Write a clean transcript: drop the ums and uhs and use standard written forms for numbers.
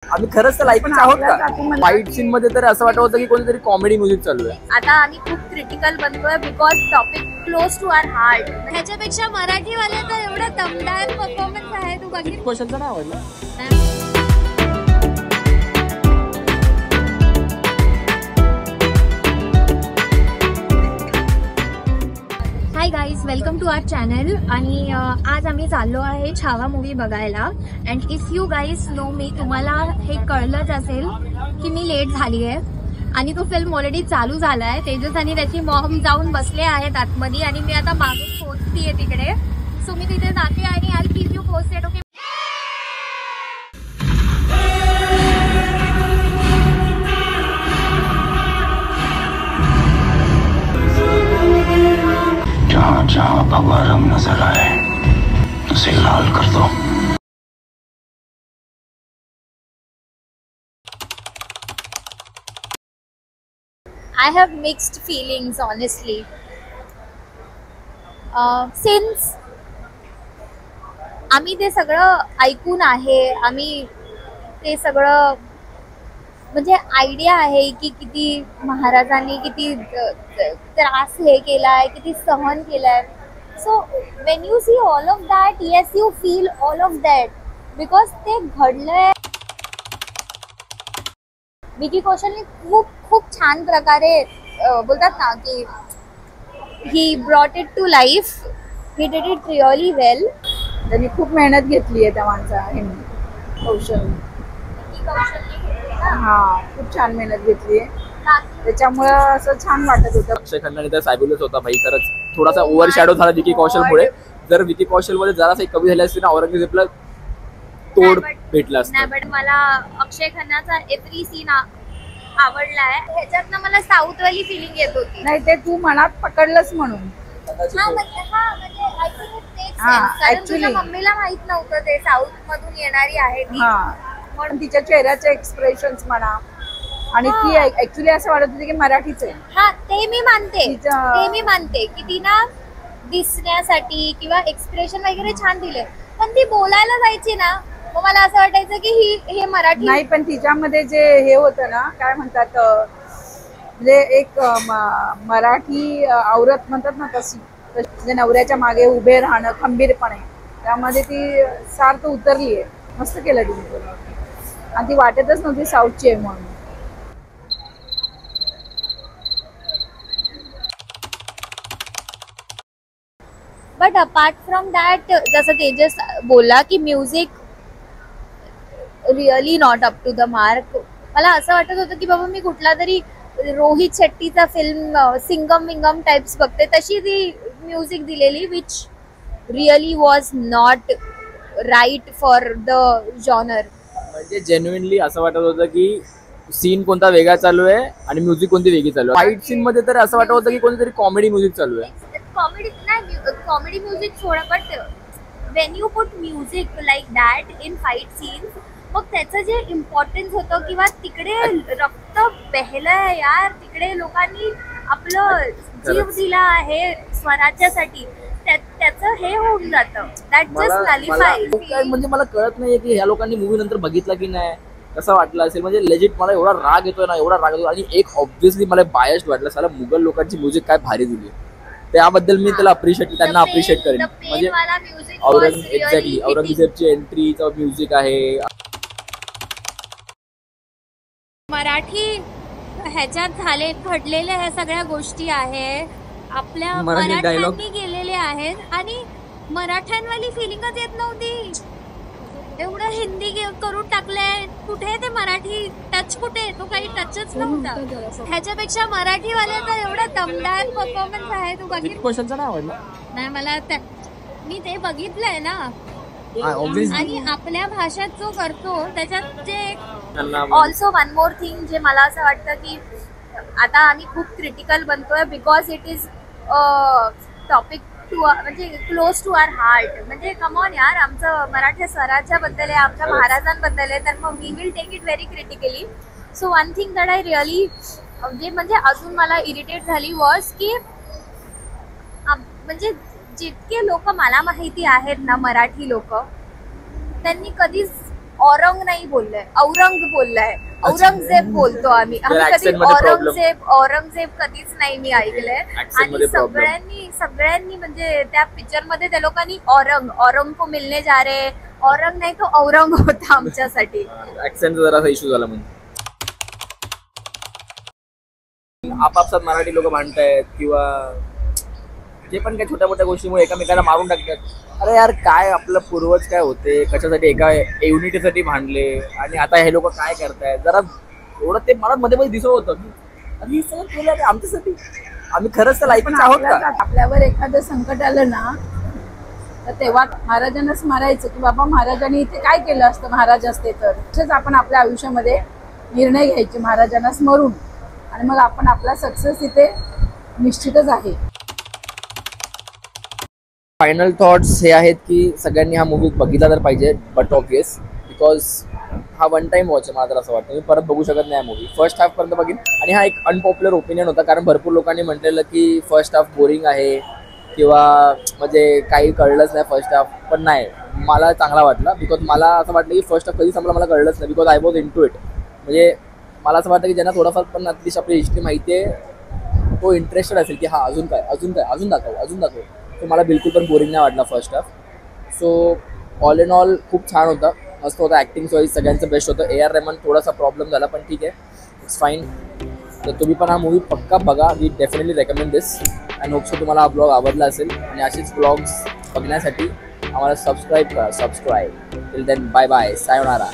आम्ही खरंच तर लाईफ आहोत का? फाईट सीन मध्ये तर असं वाटत होतं की कोणीतरी कॉमेडी म्युझिक चालू आहे. आता आम्ही खूप क्रिटिकल बनतोय because topic close to our heart. ह्याच्यापेक्षा मराठीवाल्याचा एवढा दमदार परफॉर्मन्स आहे. तू बघितलं? क्वेश्चनचं नाही आवडलं. Hi guys, welcome to our channel. आणि आज आम्ही चाललो आहे छावा मूवी बघायला. And if you guys know me, तुम्हाला हे कळलंच असेल की मी लेट झाली आहे आणि तो फिल्म ऑलरेडी चालू झाला आहे. तेजस आणि त्याची मॉम जाऊन बसले आहेत आतमध्ये आणि मी आता मागून पोहोचतीये तिकडे. सो मी तिथे जाते आणि I keep you posted. Okay. जहाँ जहाँ भगवा रंग नजर आए उसे लाल कर दो. I have mixed feelings honestly. Since आम्ही ते सगळं ऐकून आहे, आम्ही ते सगळं म्हणजे आयडिया आहे की किती महाराजांनी किती त्रास हे केलाय, किती सहन केलाय. So when you see all of that, yes you feel all of that because ते घडलंय. विकी कौशलने खूप छान प्रकारे बोलतात ना की he brought it to life. He did it really well. त्यांनी खूप मेहनत घेतली आहे त्या माणसा कौशल. हा, खूप छान मेहनत घेतली आहे, त्याच्यामुळे असं छान वाटत होतं. अक्षय खन्नाने तर सायबुलच होता भाई. खरंच थोडासा ओव्हर शॅडो झाला विकी कौशलमुळे. जर विकी कौशल मध्ये जरासा कमी झाली असती ना, औरंगजेबला तोड भेटला असता. बट मला अक्षय खन्नाचा एव्हरी सीन आवडलाय. ह्याच्यात ना मला साऊथ वाली फिलिंग येत होती. नाही, ते तू मनात पकडलंस म्हणून. तुझ्या मम्मीला माहित नव्हतं ते साऊथ मधून येणारी आहे ती, म्हणून तिच्या चेहऱ्याचे एक्सप्रेशन्स म्हणा. आणि ती ऍक्च्युली असं वाटत होती की मराठीच आहे. हा, ते मी मानते की ती ना दिसण्यासाठी किंवा एक्सप्रेशन वगैरे छान दिले, पण ती बोलायला जायची ना, मग मला असं वाटायचं की हे मराठी नाही. पण तिच्यामध्ये जे हे होतं ना, काय म्हणतात, म्हणजे एक मराठी औरत म्हणतात ना, तशी नवऱ्याच्या मागे उभे राहणं खंबीरपणे, त्यामध्ये ती सार्थ उतरली आहे. मस्त केलं तिने. आणि ती वाटतच नव्हती साऊथची आहे म्हणून. बट अपार्ट फ्रॉम दॅट, जसं तेजस बोलला की music really not up to the mark. मला असं वाटत होतं की बाबा मी कुठला तरी रोहित शेट्टीचा फिल्म सिंगम विंगम टाइप्स बघते, तशी ती म्युझिक दिलेली, which really was not right for the genre. म्हणजे जेन्युइनली असं वाटत होतं की सीन कोणता वेगळा चालू आहे आणि म्युझिक कोणती वेगळी चालू आहे. फाईट सीन मध्ये तर असं वाटत होतं की कोणतरी कॉमेडी म्युझिक चालू आहे. Comedy music soda, but Wien you put music like that in fight scenes, मग त्याचं जे इम्पॉर्टन्स होतं किंवा तिकडे रक्त बहलंय यार, तिकडे लोकांनी आपलं जीव दिला आहे स्वराज्यासाठी, त्याचं हे होऊन जातं. That just nullify. म्हणजे मला कळत नाहीये की ह्या लोकांनी मूवी नंतर बघितला की नाही, कसं वाटलं असेल. म्हणजे लेजिट मला एवढा राग येतोय ना, एवढा राग येतो. आणि एक ऑब्व्हियसली मला बायस्ड वाटलं, साला मुघल लोकांची म्युझिक काय भारी दिली, त्याबद्दल मी त्याला त्यांना अप्रिशिएट करेन. म्हणजे एक्झॅक्टली औरंगजेबची एंट्रीचा म्युझिक आहे. मराठी ह्याच्यात घडलेल्या ह्या सगळ्या गोष्टी आहे, आपल्या मराठ्यांनी गेलेले आहेत आणि मराठ्यांवाली फिलिंगच येत नव्हती. एवढं हिंदी करून टाकलंय, कुठे ते मराठी टच, कुठे तो काही टचच नव्हता. ह्याच्यापेक्षा मराठीवाल्याचा एवढा दमदार परफॉर्मन्स आहे. तू बघितलं? क्वेश्चनचं नाही आवडलं. नाही, मला मी ते बघितलंय ना. आणि आपल्या भाषेत जो करतो त्याच्यात जे ऑल्सो वन मोर थिंग जे मला असं वाटतं की आता आम्ही खूप क्रिटिकल बनतोय because it is topic to म्हणजे क्लोज टू आवर हार्ट. म्हणजे कमॉन यार, आमचं मराठी स्वराज्याबद्दल आहे, आमच्या महाराजांबद्दल आहे, तर मग we will take it very critically. So one thing that I really जे म्हणजे अजून मला इरिटेट झाली वॉज की म्हणजे जितके लोक मला माहिती आहेत ना, मराठी लोक, त्यांनी कधीच औरंग नाही बोललाय, औरंग बोललाय. औरंगजेब बोलतो आम्ही कधी accent मध्ये problem. औरंगजेब कधीच नाही मी ऐकलंय. Accent आणि मध्ये problem. सगळ्यांनी म्हणजे त्या पिक्चर मध्ये त्या लोकांनी औरंग को मिलने जा रे, औरंग नाही तो औरंग होता आमच्यासाठी. ऍक्सेंटचा जरा इश्यू झाला म्हणजे. आपापसात मराठी लोक भांडतायत किंवा जे पण काही छोट्या मोठ्या गोष्टीमुळे एकामेकाला मारून टाकतात. अरे यार, काय आपलं पूर्वज काय होते, कशासाठी एका युनिटीसाठी भांडले आणि आता हे लोक काय करतायत. जरा एवढं ते मला मध्ये मध्ये दिसत होतं की अरे हे सगळं केलं रे आमच्यासाठी, आम्ही खरंच तर लाईफ आहोत का. आपल्यावर एखादं संकट आलं ना तर तेव्हा महाराजांनाच मारायचं की बाबा महाराजांनी इथे काय केलं असतं, महाराज असते तर. तसंच आपण आपल्या आयुष्यामध्ये निर्णय घ्यायचे महाराजांना स्मरून, आणि मग आपण आपला सक्सेस इथे निश्चितच आहे. फायनल थॉट्स हे आहेत की सगळ्यांनी हा मूवी बघितला तर पाहिजे, बट ऑब्वियस बिकॉज हा वन टाइम वॉच आहे. मला तर असं वाटतं मी परत बघू शकत नाही मूवी. फर्स्ट हाफ पर्यंत बघीन. आणि हा एक अनपॉप्युलर ओपिनियन होता, कारण भरपूर लोकांनी म्हटलेलं की फर्स्ट हाफ बोरिंग आहे किंवा म्हणजे काही कळलंच नाही फर्स्ट हाफ. पण नाही, मला चांगला वाटला. बिकॉज मला असं वाटलं की फर्स्ट हाफ कधी संपला मला कळलंच नाही, because I was into it इट. म्हणजे मला असं वाटतं की ज्यांना थोडंफार पण ॲटलिस्ट आपली हिस्ट्री माहिती आहे तो इंटरेस्टेड असेल की हा अजून काय अजून दाखव. तो मला बिलकुल पण बोरिंग नाही वाटला first half. So all in all खूप छान होता, मस्त होता. ॲक्टिंग वाईज सगळ्यांचं बेस्ट होतं. AR रहमान थोडासा प्रॉब्लेम झाला, पण ठीक आहे, इट्स फाईन. तर तुम्ही पण हा मूवी पक्का बघा. We definitely recommend this. And hope so तुम्हाला हा ब्लॉग आवडला असेल. आणि असेच ब्लॉग्स बघण्यासाठी आम्हाला सबस्क्राईब करा. Till then bye bye, sayonara.